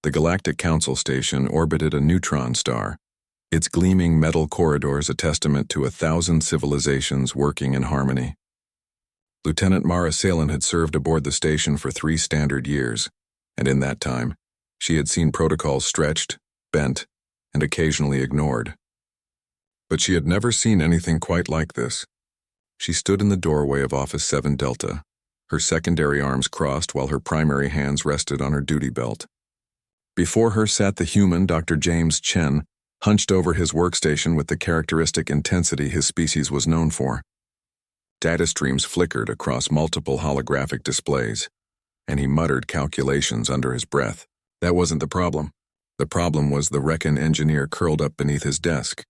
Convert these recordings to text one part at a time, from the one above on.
The Galactic Council station orbited a neutron star, its gleaming metal corridors a testament to 1,000 civilizations working in harmony. Lieutenant Mara Salen had served aboard the station for 3 standard years, and in that time, she had seen protocols stretched, bent, and occasionally ignored. But she had never seen anything quite like this. She stood in the doorway of Office 7 Delta, her secondary arms crossed while her primary hands rested on her duty belt. Before her sat the human Dr. James Chen, hunched over his workstation with the characteristic intensity his species was known for. Data streams flickered across multiple holographic displays, and he muttered calculations under his breath. That wasn't the problem. The problem was the Recon engineer curled up beneath his desk.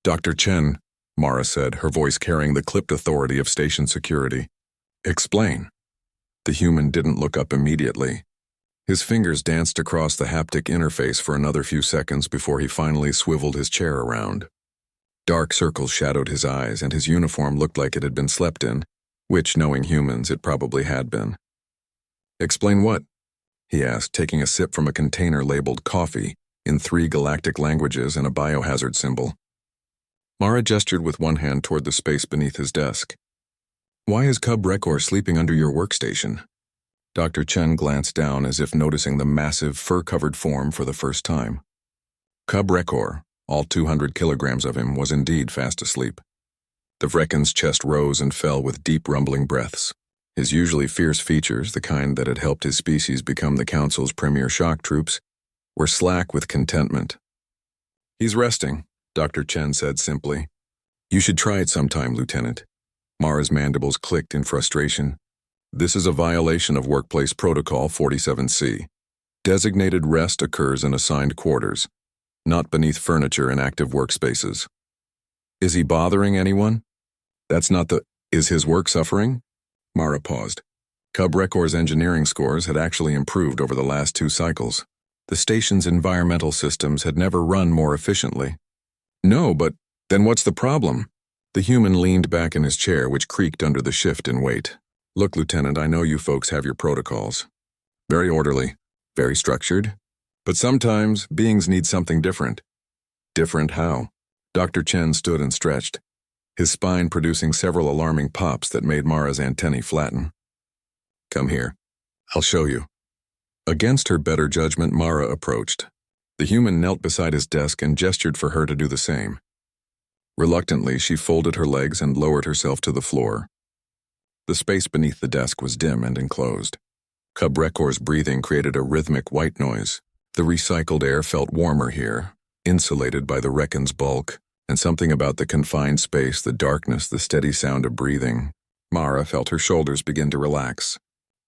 "Dr. Chen," Mara said, her voice carrying the clipped authority of station security. "Explain." The human didn't look up immediately. His fingers danced across the haptic interface for another few seconds before he finally swiveled his chair around. Dark circles shadowed his eyes, and his uniform looked like it had been slept in, which, knowing humans, it probably had been. "Explain what?" he asked, taking a sip from a container labeled coffee in 3 galactic languages and a biohazard symbol. Mara gestured with one hand toward the space beneath his desk. "Why is Cub Rekor sleeping under your workstation?" Dr. Chen glanced down as if noticing the massive, fur-covered form for the first time. Cub Rekor, all 200 kilograms of him, was indeed fast asleep. The Vreken's chest rose and fell with deep rumbling breaths. His usually fierce features, the kind that had helped his species become the Council's premier shock troops, were slack with contentment. "He's resting," Dr. Chen said simply. "You should try it sometime, Lieutenant." Mara's mandibles clicked in frustration. "This is a violation of Workplace Protocol 47C. Designated rest occurs in assigned quarters, not beneath furniture in active workspaces." "Is he bothering anyone?" "That's not the— Is his work suffering?" Mara paused. Cub Rekor's engineering scores had actually improved over the last 2 cycles. The station's environmental systems had never run more efficiently. "No, but then what's the problem?" The human leaned back in his chair, which creaked under the shift in weight. "Look, Lieutenant, I know you folks have your protocols. Very orderly, very structured. But sometimes beings need something different." "Different how?" Dr. Chen stood and stretched, his spine producing several alarming pops that made Mara's antennae flatten. "Come here. I'll show you." Against her better judgment, Mara approached. The human knelt beside his desk and gestured for her to do the same. Reluctantly, she folded her legs and lowered herself to the floor. The space beneath the desk was dim and enclosed. Cub Rekor's breathing created a rhythmic white noise. The recycled air felt warmer here, insulated by the Rekon's bulk, and something about the confined space, the darkness, the steady sound of breathing. Mara felt her shoulders begin to relax.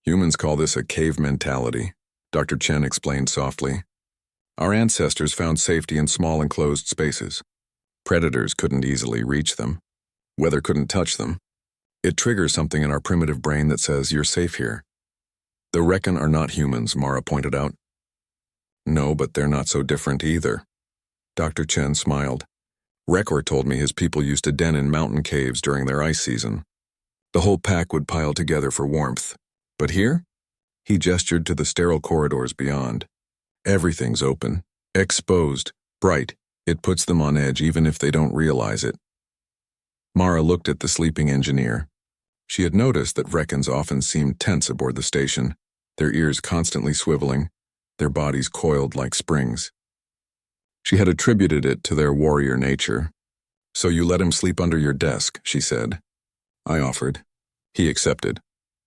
"Humans call this a cave mentality," Dr. Chen explained softly. "Our ancestors found safety in small enclosed spaces. Predators couldn't easily reach them. Weather couldn't touch them. It triggers something in our primitive brain that says you're safe here." "The Rekon are not humans," Mara pointed out. "No, but they're not so different either." Dr. Chen smiled. "Rekor told me his people used to den in mountain caves during their ice season. The whole pack would pile together for warmth. But here?" He gestured to the sterile corridors beyond. "Everything's open, exposed, bright. It puts them on edge even if they don't realize it." Mara looked at the sleeping engineer. She had noticed that Rekons often seemed tense aboard the station, their ears constantly swiveling, their bodies coiled like springs. She had attributed it to their warrior nature. "So you let him sleep under your desk," she said. "I offered. He accepted."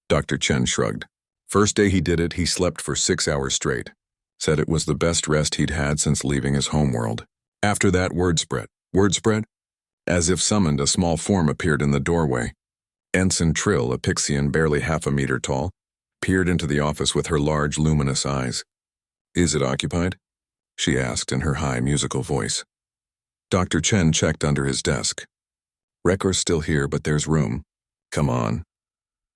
Dr. Chen shrugged. "First day he did it, he slept for 6 hours straight. Said it was the best rest he'd had since leaving his homeworld. After that, word spread. As if summoned, a small form appeared in the doorway. Ensign Trill, a Pixian barely half a meter tall, peered into the office with her large, luminous eyes. "Is it occupied?" she asked in her high, musical voice. Dr. Chen checked under his desk. "Rekor's still here, but there's room. Come on."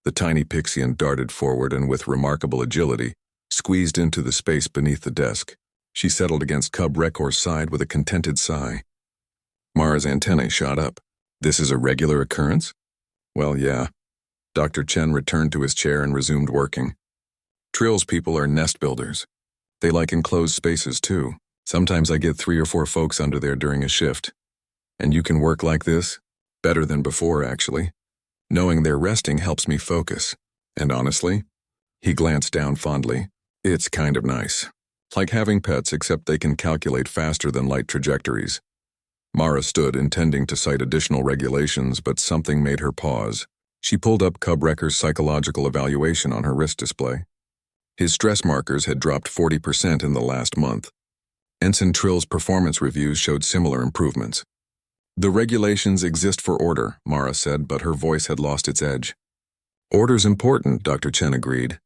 The tiny Pixian darted forward and, with remarkable agility, squeezed into the space beneath the desk. She settled against Cub Rekor's side with a contented sigh. Mara's antennae shot up. "This is a regular occurrence?" "Well, yeah." Dr. Chen returned to his chair and resumed working. "Trill's people are nest builders. They like enclosed spaces, too. Sometimes I get 3 or 4 folks under there during a shift. And you can work like this? Better than before, actually. Knowing they're resting helps me focus. And honestly, he glanced down fondly, it's kind of nice. Like having pets, except they can calculate faster than light trajectories. Mara stood, intending to cite additional regulations, but something made her pause. She pulled up Cub Wrecker's psychological evaluation on her wrist display. His stress markers had dropped 40% in the last month. Ensign Trill's performance reviews showed similar improvements. The regulations exist for order, Mara said, but her voice had lost its edge. Order's important, Dr. Chen agreed,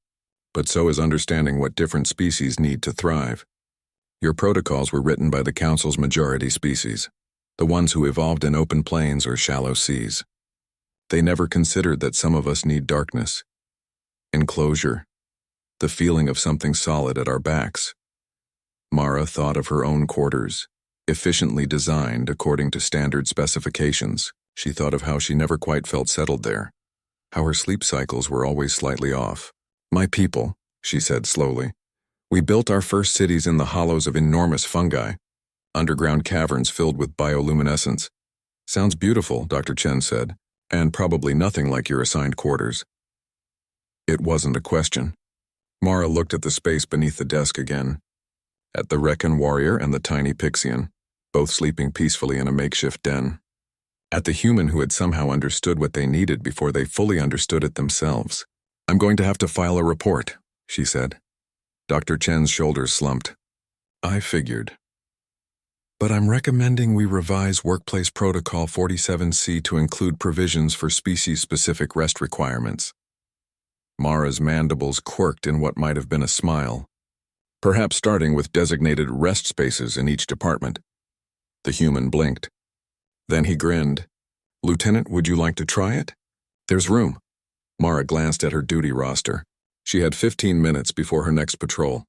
but so is understanding what different species need to thrive. Your protocols were written by the Council's majority species, the ones who evolved in open plains or shallow seas. They never considered that some of us need darkness, enclosure, the feeling of something solid at our backs. Mara thought of her own quarters, efficiently designed according to standard specifications. She thought of how she never quite felt settled there, how her sleep cycles were always slightly off. My people, she said slowly, we built our first cities in the hollows of enormous fungi, underground caverns filled with bioluminescence. Sounds beautiful, Dr. Chen said, and probably nothing like your assigned quarters. It wasn't a question. Mara looked at the space beneath the desk again, at the Recon warrior and the tiny Pixian, both sleeping peacefully in a makeshift den. At the human who had somehow understood what they needed before they fully understood it themselves. I'm going to have to file a report, she said. Dr. Chen's shoulders slumped. I figured. But I'm recommending we revise Workplace Protocol 47C to include provisions for species-specific rest requirements. Mara's mandibles quirked in what might have been a smile, perhaps starting with designated rest spaces in each department. The human blinked. Then he grinned. Lieutenant, would you like to try it? There's room. Mara glanced at her duty roster. She had 15 minutes before her next patrol.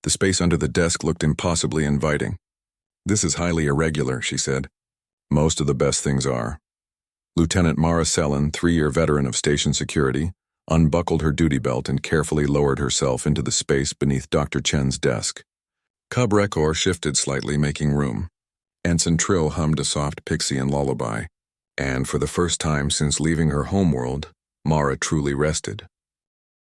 The space under the desk looked impossibly inviting. This is highly irregular, she said. Most of the best things are. Lieutenant Mara Sellen, 3-year veteran of station security, unbuckled her duty belt and carefully lowered herself into the space beneath Dr. Chen's desk. Cub Wrecker shifted slightly, making room. Ensign Trill hummed a soft Pixian lullaby, and for the first time since leaving her homeworld, Mara truly rested.